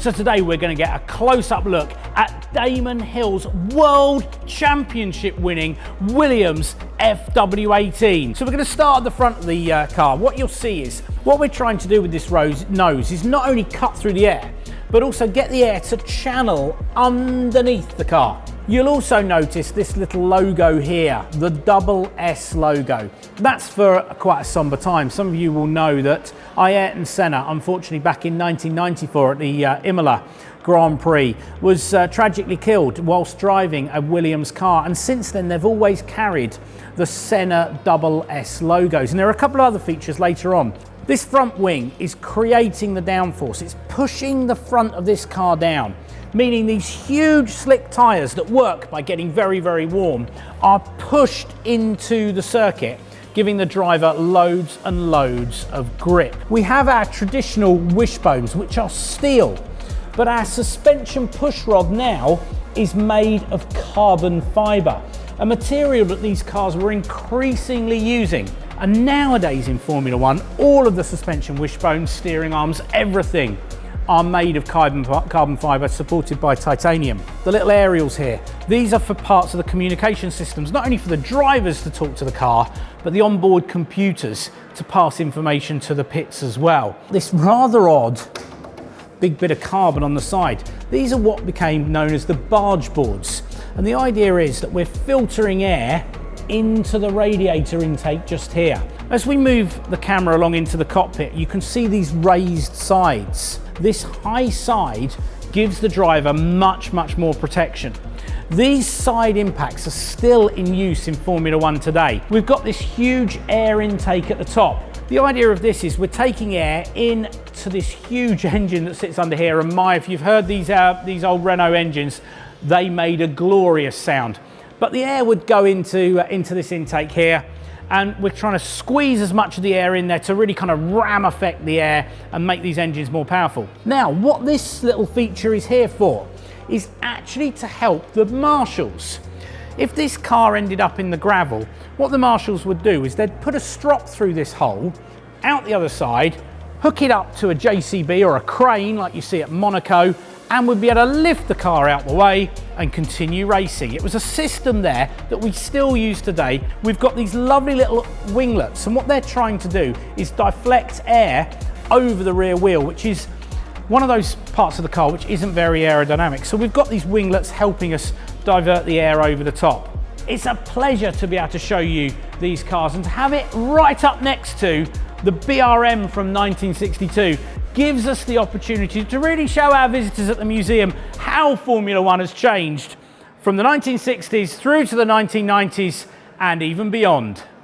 So today we're going to get a close-up look at Damon Hill's World Championship winning Williams FW18. So we're going to start at the front of the car. What you'll see is, what we're trying to do with this nose is not only cut through the air, but also get the air to channel underneath the car. You'll also notice this little logo here, the double S logo. That's for quite a somber time. Some of you will know that Ayrton Senna, unfortunately back in 1994 at the Imola Grand Prix, was tragically killed whilst driving a Williams car, and since then they've always carried the Senna double S logos. And there are a couple of other features later on. This front wing is creating the downforce. It's pushing the front of this car down, meaning these huge slick tyres that work by getting very, very warm are pushed into the circuit, giving the driver loads and loads of grip. We have our traditional wishbones, which are steel, but our suspension push rod now is made of carbon fibre, a material that these cars were increasingly using. And nowadays in Formula One, all of the suspension wishbones, steering arms, everything are made of carbon fibre supported by titanium. The little aerials here, these are for parts of the communication systems, not only for the drivers to talk to the car, but the onboard computers to pass information to the pits as well. This rather odd big bit of carbon on the side, these are what became known as the barge boards. And the idea is that we're filtering air into the radiator intake just here. As we move the camera along into the cockpit, you can see these raised sides. This high side gives the driver much more protection. These side impacts are still in use in Formula One today. We've got this huge air intake at the top. The idea of this is we're taking air into this huge engine that sits under here, and if you've heard these old Renault engines, they made a glorious sound. But the air would go into this intake here, and we're trying to squeeze as much of the air in there to really kind of ram affect the air and make these engines more powerful. Now, what this little feature is here for is actually to help the marshals. If this car ended up in the gravel, what the marshals would do is they'd put a strop through this hole, out the other side, hook it up to a JCB or a crane like you see at Monaco, and we'd be able to lift the car out the way and continue racing. It was a system there that we still use today. We've got these lovely little winglets, and what they're trying to do is deflect air over the rear wheel, which is one of those parts of the car which isn't very aerodynamic. So we've got these winglets helping us divert the air over the top. It's a pleasure to be able to show you these cars, and to have it right up next to the BRM from 1962 gives us the opportunity to really show our visitors at the museum how Formula One has changed from the 1960s through to the 1990s and even beyond.